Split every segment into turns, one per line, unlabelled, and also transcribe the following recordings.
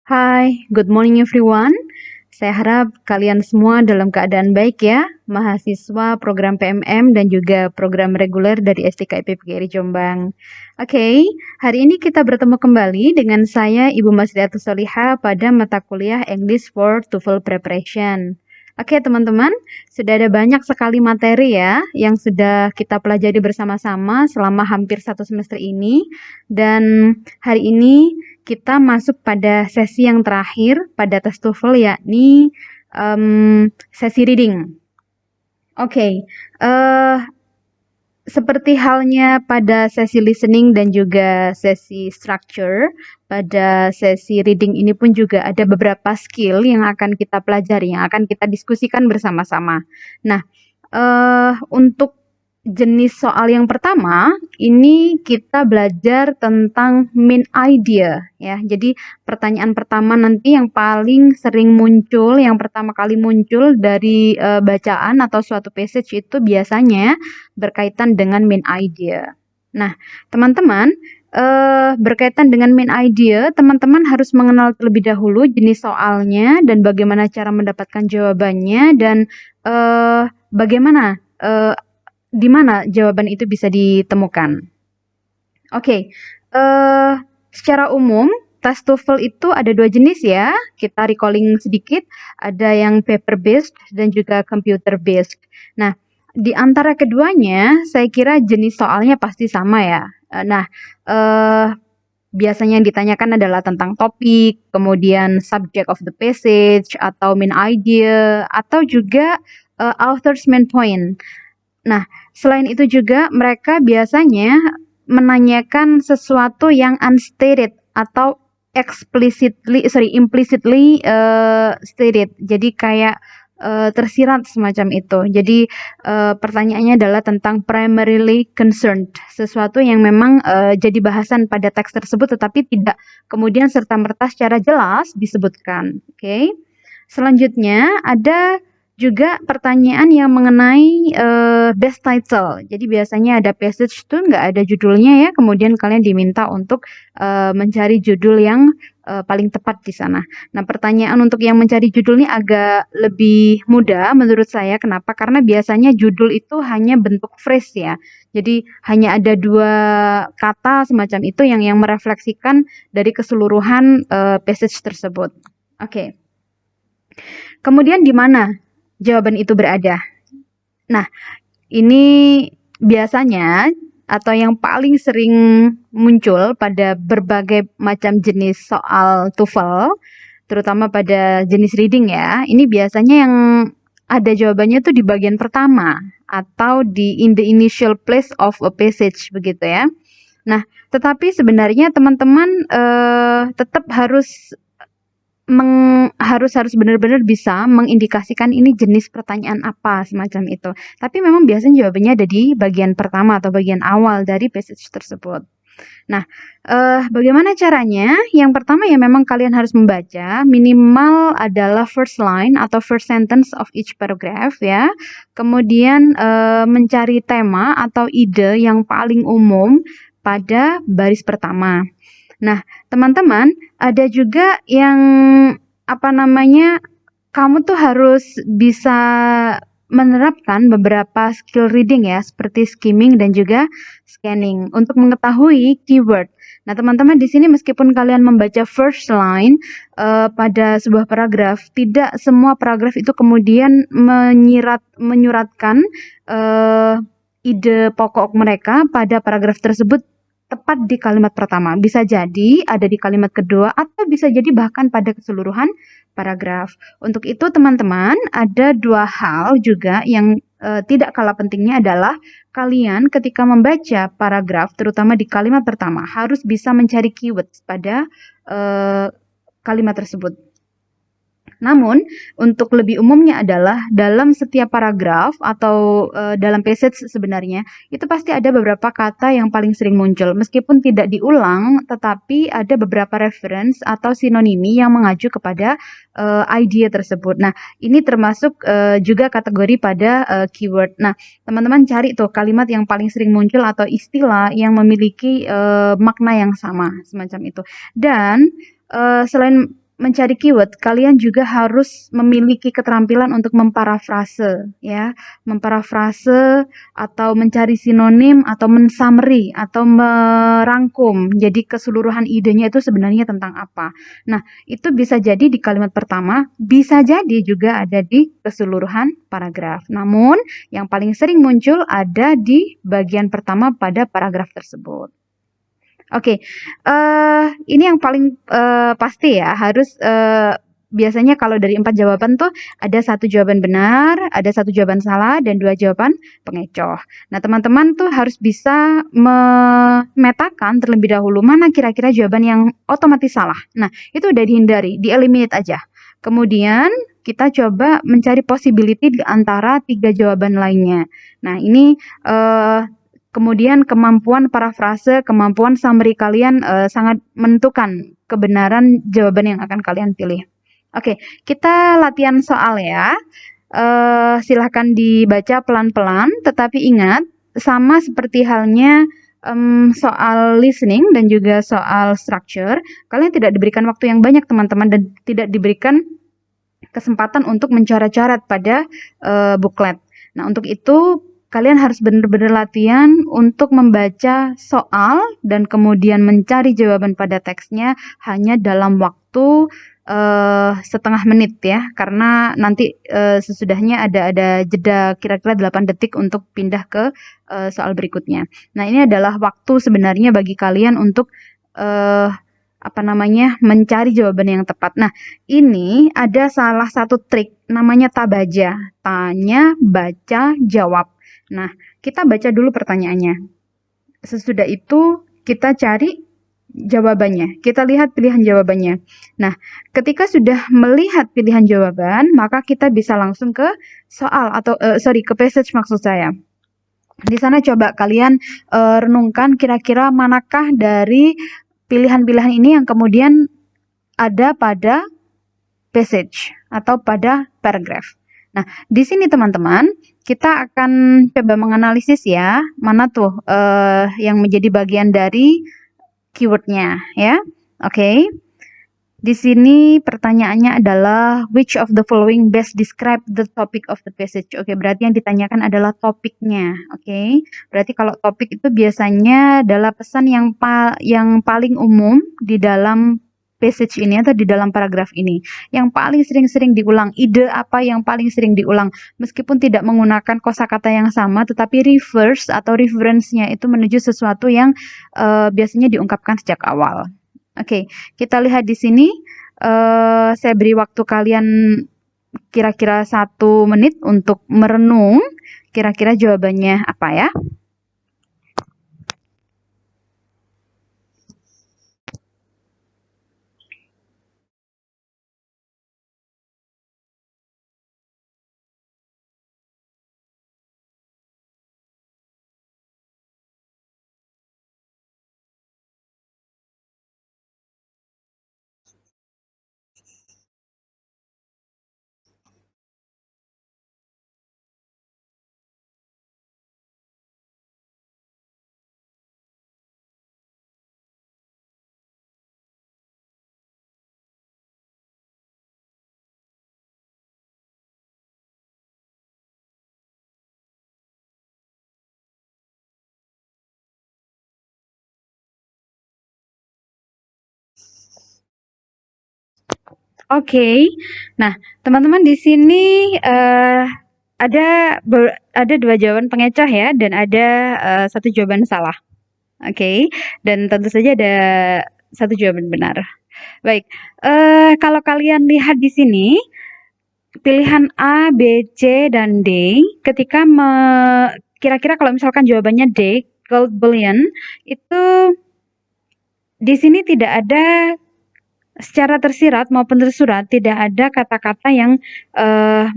Hai, good morning everyone. Saya harap kalian semua dalam keadaan baik ya, mahasiswa program PMM dan juga program reguler dari STKIP PGRI Jombang. Oke, hari ini kita bertemu kembali dengan saya Ibu Masriatus Soliha pada mata kuliah English for TOEFL Preparation. Oke teman-teman, sudah ada banyak sekali materi ya yang sudah kita pelajari bersama-sama selama hampir satu semester ini. Dan hari ini kita masuk pada sesi yang terakhir pada tes TOEFL yakni sesi reading. Oke, seperti halnya pada sesi listening dan juga sesi structure, pada sesi reading ini pun juga ada beberapa skill yang akan kita pelajari, yang akan kita diskusikan bersama-sama. Nah, untuk jenis soal yang pertama, ini kita belajar tentang main idea ya. Jadi pertanyaan pertama nanti yang paling sering muncul, yang pertama kali muncul dari bacaan atau suatu passage itu biasanya berkaitan dengan main idea. Nah, teman-teman, berkaitan dengan main idea, teman-teman harus mengenal terlebih dahulu jenis soalnya dan bagaimana cara mendapatkan jawabannya dan bagaimana di mana jawaban itu bisa ditemukan. Oke, secara umum tes TOEFL itu ada dua jenis ya. Kita recalling sedikit, ada yang paper based dan juga computer based. Nah, di antara keduanya, saya kira jenis soalnya pasti sama ya. Nah, biasanya yang ditanyakan adalah tentang topik, kemudian subject of the passage, atau main idea, atau juga author's main point. Nah, selain itu juga mereka biasanya menanyakan sesuatu yang unstated atau implicitly stated. Jadi kayak tersirat semacam itu. Jadi pertanyaannya adalah tentang primarily concerned, sesuatu yang memang jadi bahasan pada teks tersebut tetapi tidak kemudian serta-merta secara jelas disebutkan. Oke. Selanjutnya ada juga pertanyaan yang mengenai best title. Jadi biasanya ada passage tuh nggak ada judulnya ya, kemudian kalian diminta untuk mencari judul yang paling tepat di sana. Nah, pertanyaan untuk yang mencari judul ini agak lebih mudah menurut saya. Kenapa? Karena biasanya judul itu hanya bentuk phrase ya. Jadi hanya ada dua kata semacam itu yang merefleksikan dari keseluruhan passage tersebut. Oke. Kemudian di mana jawaban itu berada? Nah, ini biasanya atau yang paling sering muncul pada berbagai macam jenis soal TOEFL, terutama pada jenis reading ya. Ini biasanya yang ada jawabannya tuh di bagian pertama atau di in the initial place of a passage begitu ya. Nah, tetapi sebenarnya teman-teman tetap harus benar-benar bisa mengindikasikan ini jenis pertanyaan apa semacam itu. Tapi memang biasanya jawabannya ada di bagian pertama atau bagian awal dari passage tersebut. Nah, bagaimana caranya? Yang pertama ya memang kalian harus membaca minimal adalah first line atau first sentence of each paragraph ya. Kemudian mencari tema atau ide yang paling umum pada baris pertama. Nah, teman-teman, ada juga yang kamu tuh harus bisa menerapkan beberapa skill reading ya, seperti skimming dan juga scanning untuk mengetahui keyword. Nah, teman-teman di sini meskipun kalian membaca first line pada sebuah paragraf, tidak semua paragraf itu kemudian menyuratkan ide pokok mereka pada paragraf tersebut tepat di kalimat pertama. Bisa jadi ada di kalimat kedua atau bisa jadi bahkan pada keseluruhan paragraf. Untuk itu teman-teman ada dua hal juga yang tidak kalah pentingnya adalah kalian ketika membaca paragraf terutama di kalimat pertama harus bisa mencari keywords pada kalimat tersebut. Namun, untuk lebih umumnya adalah dalam setiap paragraf atau dalam passage sebenarnya, itu pasti ada beberapa kata yang paling sering muncul. Meskipun tidak diulang, tetapi ada beberapa reference atau sinonimi yang mengacu kepada idea tersebut. Nah, ini termasuk juga kategori pada keyword. Nah, teman-teman cari tuh kalimat yang paling sering muncul atau istilah yang memiliki makna yang sama, semacam itu. Dan selain mencari keyword, kalian juga harus memiliki keterampilan untuk memparafrase, ya, memparafrase atau mencari sinonim atau mensummary atau merangkum. Jadi keseluruhan idenya itu sebenarnya tentang apa. Nah, itu bisa jadi di kalimat pertama, bisa jadi juga ada di keseluruhan paragraf. Namun, yang paling sering muncul ada di bagian pertama pada paragraf tersebut. Oke, ini yang paling, pasti ya, harus, biasanya kalau dari 4 jawaban tuh ada 1 jawaban benar, ada 1 jawaban salah, dan 2 jawaban pengecoh. Nah, teman-teman tuh harus bisa memetakan terlebih dahulu mana kira-kira jawaban yang otomatis salah. Nah, itu udah dihindari, di-eliminate aja. Kemudian kita coba mencari possibility di antara 3 jawaban lainnya. Nah, ini, kemudian kemampuan parafrase, kemampuan summary kalian sangat menentukan kebenaran jawaban yang akan kalian pilih. Oke, kita latihan soal ya. Silahkan dibaca pelan-pelan, tetapi ingat, sama seperti halnya soal listening dan juga soal structure, kalian tidak diberikan waktu yang banyak teman-teman dan tidak diberikan kesempatan untuk mencoret-coret pada booklet. Nah, untuk itu kalian harus benar-benar latihan untuk membaca soal dan kemudian mencari jawaban pada teksnya hanya dalam waktu setengah menit ya, karena nanti sesudahnya ada jeda kira-kira 8 detik untuk pindah ke soal berikutnya. Nah, ini adalah waktu sebenarnya bagi kalian untuk mencari jawaban yang tepat. Nah, ini ada salah satu trik namanya tabaja, tanya, baca, jawab. Nah, kita baca dulu pertanyaannya. Sesudah itu kita cari jawabannya. Kita lihat pilihan jawabannya. Nah, ketika sudah melihat pilihan jawaban, maka kita bisa langsung ke soal atau ke passage maksud saya. Di sana coba kalian renungkan kira-kira manakah dari pilihan-pilihan ini yang kemudian ada pada passage atau pada paragraph. Nah, di sini teman-teman, kita akan coba menganalisis ya, mana tuh yang menjadi bagian dari keywordnya ya. Oke. Di sini pertanyaannya adalah which of the following best describe the topic of the passage. Oke, berarti yang ditanyakan adalah topiknya. Oke. Berarti kalau topik itu biasanya adalah pesan yang paling umum di dalam passage ini atau di dalam paragraf ini. Yang paling sering-sering diulang, ide apa yang paling sering diulang. Meskipun tidak menggunakan kosakata yang sama, tetapi reverse atau reference-nya itu menuju sesuatu yang biasanya diungkapkan sejak awal. Oke, kita lihat di sini. Saya beri waktu kalian kira-kira 1 menit untuk merenung. Kira-kira jawabannya apa ya? Oke. Nah, teman-teman di sini ada 2 jawaban pengecoh ya dan ada 1 jawaban salah. Oke. Dan tentu saja ada 1 jawaban benar. Baik. Kalau kalian lihat di sini pilihan A, B, C dan D ketika kira-kira kalau misalkan jawabannya D, gold bullion, itu di sini tidak ada secara tersirat maupun tersurat tidak ada kata-kata yang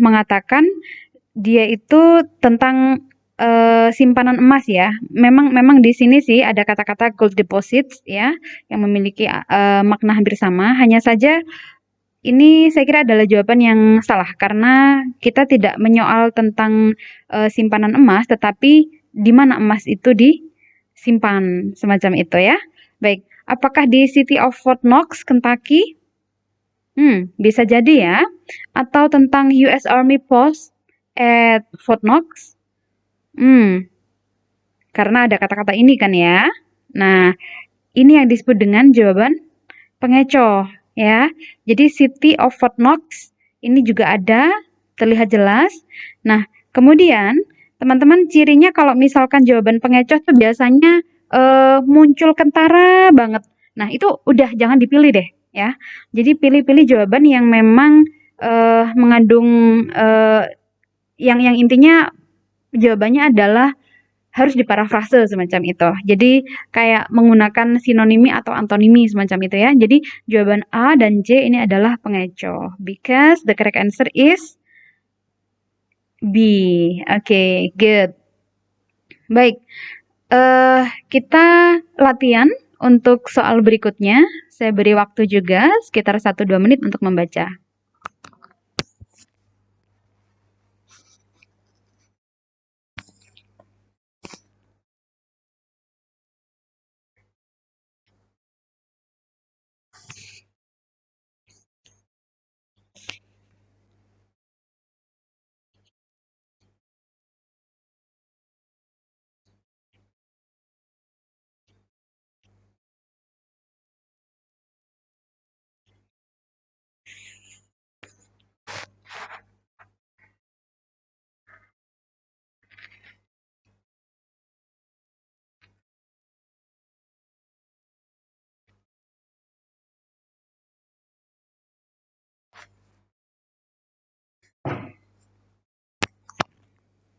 mengatakan dia itu tentang simpanan emas ya. Memang di sini sih ada kata-kata gold deposits ya yang memiliki makna hampir sama. Hanya saja ini saya kira adalah jawaban yang salah karena kita tidak menyoal tentang simpanan emas, tetapi di mana emas itu disimpan semacam itu ya. Baik. Apakah di City of Fort Knox, Kentucky? Bisa jadi ya. Atau tentang US Army Post at Fort Knox. Karena ada kata-kata ini kan ya. Nah, ini yang disebut dengan jawaban pengecoh ya. Jadi City of Fort Knox ini juga ada terlihat jelas. Nah, kemudian teman-teman cirinya kalau misalkan jawaban pengecoh tuh biasanya muncul kentara banget. Nah, itu udah jangan dipilih deh ya. Jadi pilih-pilih jawaban yang memang mengandung yang intinya jawabannya adalah harus diparafrase semacam itu. Jadi kayak menggunakan sinonimi atau antonimi semacam itu ya. Jadi jawaban A dan C ini adalah pengecoh. Because the correct answer is B. Oke, good. Baik. Kita latihan untuk soal berikutnya. Saya beri waktu juga sekitar 1-2 menit untuk membaca.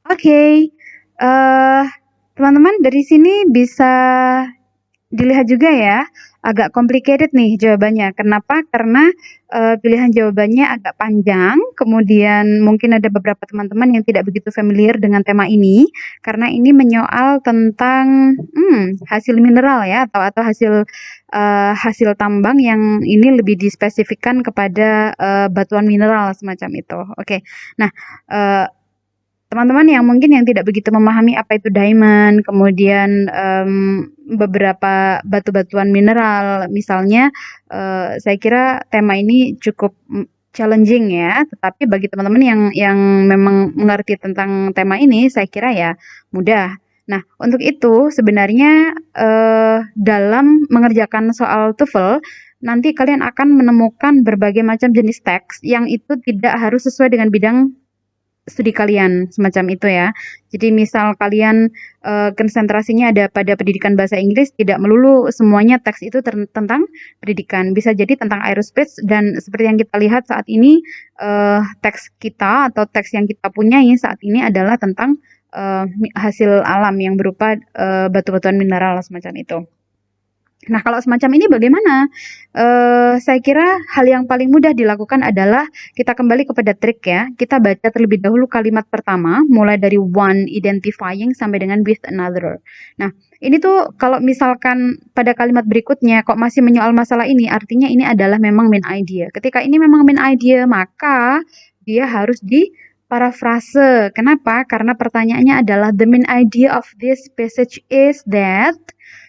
Oke, teman-teman dari sini bisa dilihat juga ya, agak complicated nih jawabannya. Kenapa? Karena pilihan jawabannya agak panjang, kemudian mungkin ada beberapa teman-teman yang tidak begitu familiar dengan tema ini, karena ini menyoal tentang hasil mineral ya, atau hasil tambang yang ini lebih dispesifikkan kepada batuan mineral semacam itu. Oke, nah teman-teman yang mungkin yang tidak begitu memahami apa itu diamond, kemudian beberapa batu-batuan mineral, misalnya, saya kira tema ini cukup challenging ya. Tetapi bagi teman-teman yang memang mengerti tentang tema ini, saya kira ya mudah. Nah, untuk itu sebenarnya dalam mengerjakan soal TOEFL, nanti kalian akan menemukan berbagai macam jenis teks yang itu tidak harus sesuai dengan bidang studi kalian semacam itu ya. Jadi misal kalian konsentrasinya ada pada pendidikan bahasa Inggris, tidak melulu semuanya teks itu tentang pendidikan. Bisa jadi tentang aerospace dan seperti yang kita lihat saat ini teks kita atau teks yang kita punyai saat ini adalah tentang hasil alam yang berupa batu-batuan mineral semacam itu. Nah, kalau semacam ini bagaimana? Saya kira hal yang paling mudah dilakukan adalah kita kembali kepada trik ya. Kita baca terlebih dahulu kalimat pertama, mulai dari one identifying sampai dengan with another. Nah, ini tuh kalau misalkan pada kalimat berikutnya kok masih menyoal masalah ini, artinya ini adalah memang main idea. Ketika ini memang main idea, maka dia harus diparafrase. Kenapa? Karena pertanyaannya adalah the main idea of this passage is that.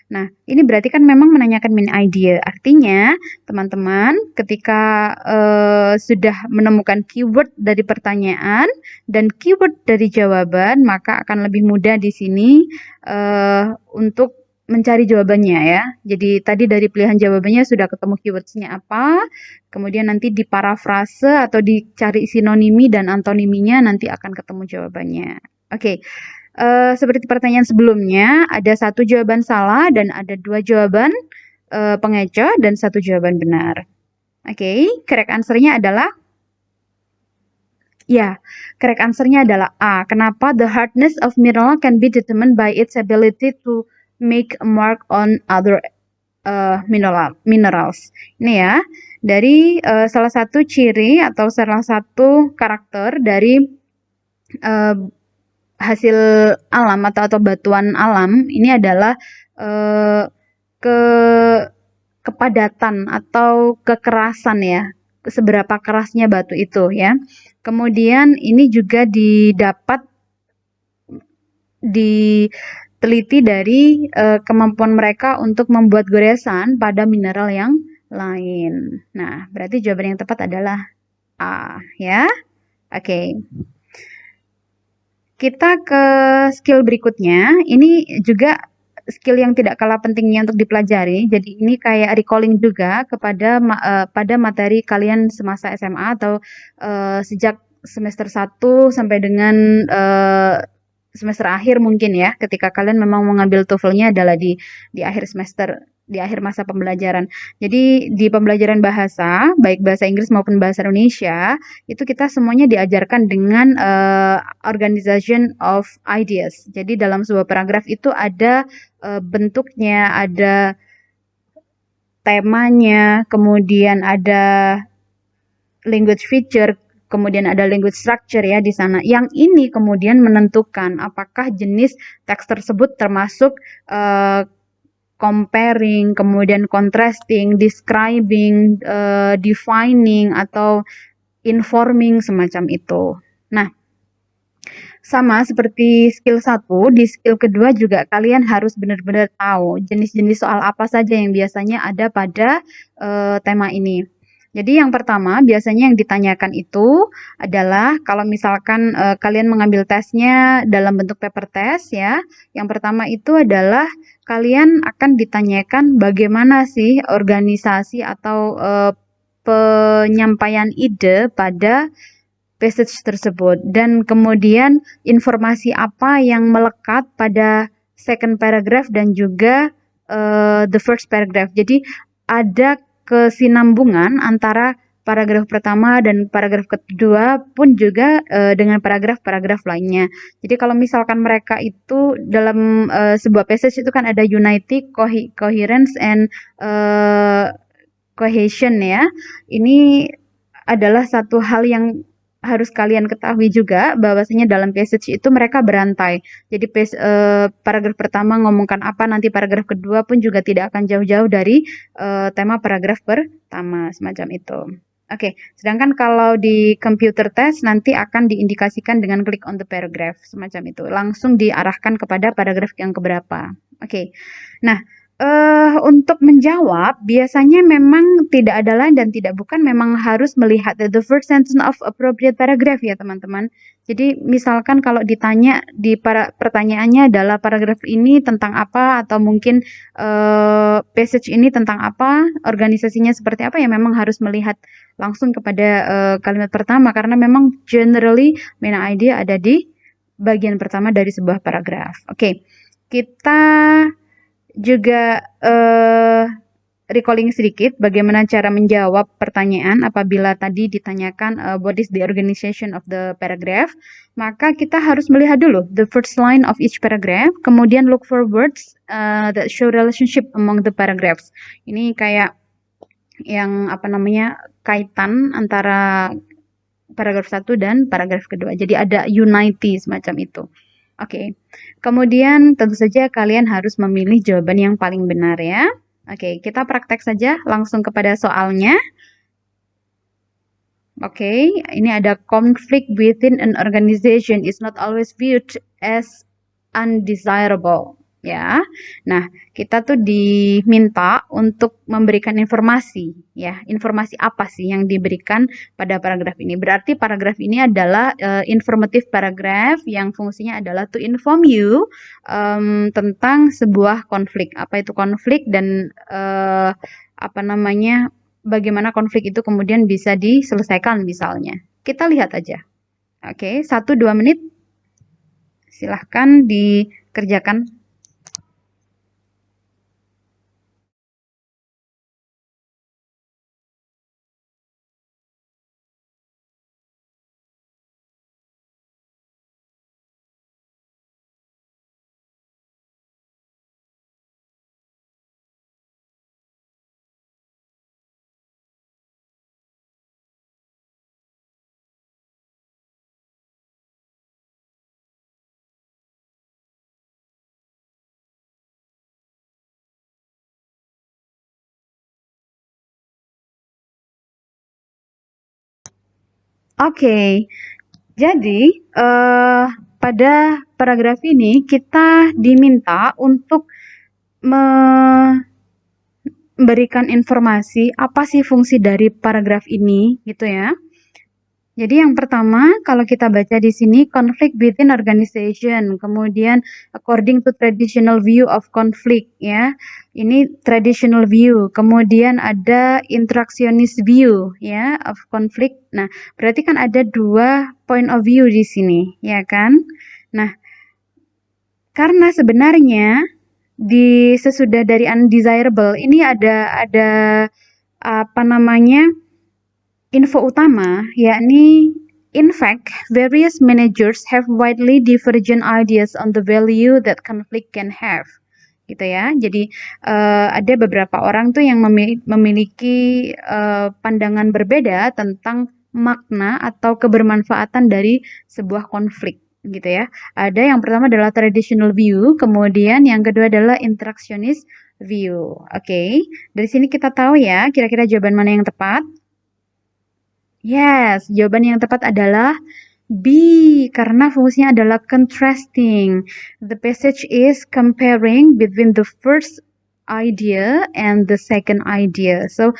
Nah, ini berarti kan memang menanyakan main idea. Artinya, teman-teman ketika sudah menemukan keyword dari pertanyaan dan keyword dari jawaban, maka akan lebih mudah di sini untuk mencari jawabannya ya. Jadi tadi dari pilihan jawabannya sudah ketemu keywordsnya apa, kemudian nanti diparafrase atau dicari sinonimi dan antoniminya, nanti akan ketemu jawabannya. Oke. Seperti pertanyaan sebelumnya, ada 1 jawaban salah dan ada 2 jawaban pengecoh dan 1 jawaban benar. Oke, correct answer-nya adalah ya, correct answer-nya adalah A. Kenapa? The hardness of mineral can be determined by its ability to make a mark on other minerals. Ini ya, dari salah satu ciri atau salah satu karakter dari hasil alam atau batuan alam ini adalah kepadatan atau kekerasan ya, seberapa kerasnya batu itu ya. Kemudian ini juga diteliti dari kemampuan mereka untuk membuat goresan pada mineral yang lain. Nah, berarti jawaban yang tepat adalah A, ya. Oke. Kita ke skill berikutnya. Ini juga skill yang tidak kalah pentingnya untuk dipelajari. Jadi ini kayak recalling juga kepada pada materi kalian semasa SMA atau sejak semester 1 sampai dengan semester akhir mungkin ya, ketika kalian memang mengambil TOEFL-nya adalah di akhir semester, di akhir masa pembelajaran. Jadi di pembelajaran bahasa, baik bahasa Inggris maupun bahasa Indonesia, itu kita semuanya diajarkan dengan organization of ideas. Jadi dalam sebuah paragraf itu ada bentuknya, ada temanya, kemudian ada language feature, kemudian ada language structure ya di sana. Yang ini kemudian menentukan apakah jenis teks tersebut termasuk comparing, kemudian contrasting, describing, defining, atau informing semacam itu. Nah, sama seperti skill 1, di skill kedua juga kalian harus benar-benar tahu jenis-jenis soal apa saja yang biasanya ada pada tema ini. Jadi yang pertama biasanya yang ditanyakan itu adalah kalau misalkan kalian mengambil tesnya dalam bentuk paper test ya, yang pertama itu adalah kalian akan ditanyakan bagaimana sih organisasi atau penyampaian ide pada passage tersebut, dan kemudian informasi apa yang melekat pada second paragraph dan juga the first paragraph. Jadi ada kesinambungan antara paragraf pertama dan paragraf kedua pun juga dengan paragraf-paragraf lainnya. Jadi kalau misalkan mereka itu dalam sebuah passage itu kan ada unity, coherence, and cohesion ya. Ini adalah satu hal yang harus kalian ketahui juga, bahwasanya dalam passage itu mereka berantai. Jadi paragraf pertama ngomongkan apa, nanti paragraf kedua pun juga tidak akan jauh-jauh dari tema paragraf pertama, semacam itu. Oke, sedangkan kalau di computer test nanti akan diindikasikan dengan klik on the paragraph, semacam itu. Langsung diarahkan kepada paragraf yang keberapa. Oke, nah untuk menjawab, biasanya memang tidak ada lain dan tidak bukan, memang harus melihat the first sentence of appropriate paragraph ya teman-teman. Jadi misalkan kalau ditanya di pertanyaannya adalah paragraf ini tentang apa, atau mungkin passage ini tentang apa, organisasinya seperti apa, ya memang harus melihat langsung kepada kalimat pertama, karena memang generally main idea ada di bagian pertama dari sebuah paragraf. Oke, kita juga recalling sedikit bagaimana cara menjawab pertanyaan apabila tadi ditanyakan what is the organization of the paragraph. Maka kita harus melihat dulu the first line of each paragraph, kemudian look for words that show relationship among the paragraphs. Ini kayak yang kaitan antara paragraf 1 dan paragraf kedua. Jadi ada unity semacam itu. Oke, kemudian tentu saja kalian harus memilih jawaban yang paling benar ya. Oke, kita praktek saja langsung kepada soalnya. Oke, ini ada conflict within an organization is not always viewed as undesirable. Ya, nah kita tuh diminta untuk memberikan informasi, ya informasi apa sih yang diberikan pada paragraf ini? Berarti paragraf ini adalah informative paragraph yang fungsinya adalah to inform you tentang sebuah konflik. Apa itu konflik dan bagaimana konflik itu kemudian bisa diselesaikan misalnya. Kita lihat aja. Oke, 1-2 menit. Silahkan dikerjakan. Oke, jadi pada paragraf ini kita diminta untuk berikan informasi apa sih fungsi dari paragraf ini gitu ya. Jadi yang pertama, kalau kita baca di sini conflict within organization, kemudian according to traditional view of conflict ya. Ini traditional view, kemudian ada interactionist view ya of conflict. Nah, berarti kan ada dua point of view di sini, ya kan? Nah, karena sebenarnya di sesudah dari undesirable ini ada apa namanya? Info utama, yakni in fact, various managers have widely divergent ideas on the value that conflict can have. Gitu ya. Jadi ada beberapa orang tuh yang memiliki pandangan berbeda tentang makna atau kebermanfaatan dari sebuah konflik gitu ya. Ada yang pertama adalah traditional view, kemudian yang kedua adalah interactionist view. Oke. Dari sini kita tahu ya, kira-kira jawaban mana yang tepat? Yes, jawaban yang tepat adalah B, karena fungsinya adalah contrasting. The passage is comparing between the first idea and the second idea. So,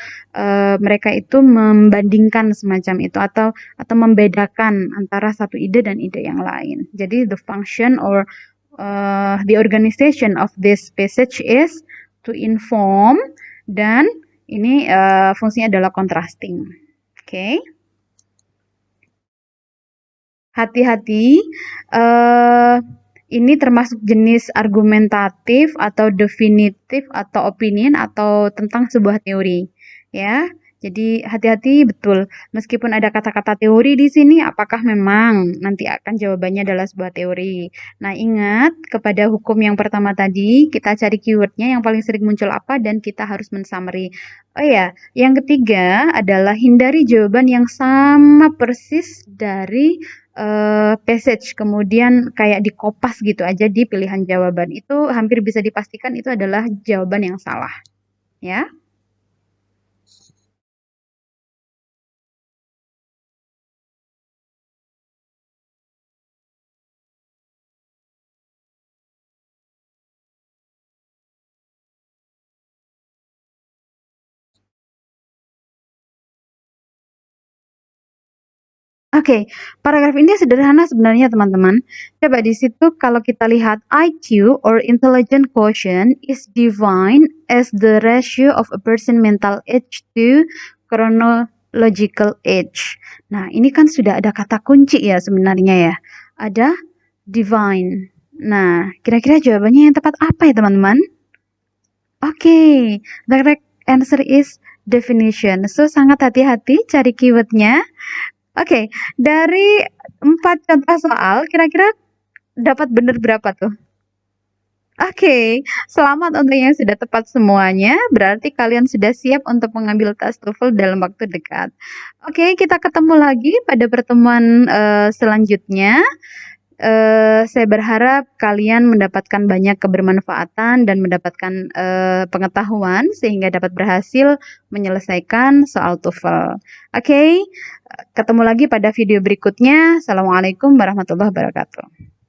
mereka itu membandingkan semacam itu atau membedakan antara satu ide dan ide yang lain. Jadi, the function or the organization of this passage is to inform dan ini fungsinya adalah contrasting. Oke. Hati-hati, ini termasuk jenis argumentatif atau definitif atau opinion atau tentang sebuah teori, ya. Jadi hati-hati betul, meskipun ada kata-kata teori di sini, apakah memang nanti akan jawabannya adalah sebuah teori. Nah, ingat kepada hukum yang pertama tadi, kita cari keywordnya yang paling sering muncul apa dan kita harus men-summary. Oh ya, yang ketiga adalah hindari jawaban yang sama persis dari passage, kemudian kayak dikopas gitu aja di pilihan jawaban. Itu hampir bisa dipastikan itu adalah jawaban yang salah, ya. Oke, paragraf ini sederhana sebenarnya teman-teman. Coba di situ kalau kita lihat IQ or intelligent quotient is defined as the ratio of a person mental age to chronological age. Nah, ini kan sudah ada kata kunci ya sebenarnya ya. Ada divine. Nah, kira-kira jawabannya yang tepat apa ya teman-teman? Oke, the correct answer is definition. So, sangat hati-hati cari keywordnya. Oke, dari 4 contoh soal, kira-kira dapat benar berapa tuh? Oke, selamat untuk yang sudah tepat semuanya. Berarti kalian sudah siap untuk mengambil tes TOEFL dalam waktu dekat. Oke, kita ketemu lagi pada pertemuan selanjutnya. Saya berharap kalian mendapatkan banyak kebermanfaatan dan mendapatkan pengetahuan sehingga dapat berhasil menyelesaikan soal TOEFL. Oke, ketemu lagi pada video berikutnya. Assalamualaikum warahmatullahi wabarakatuh.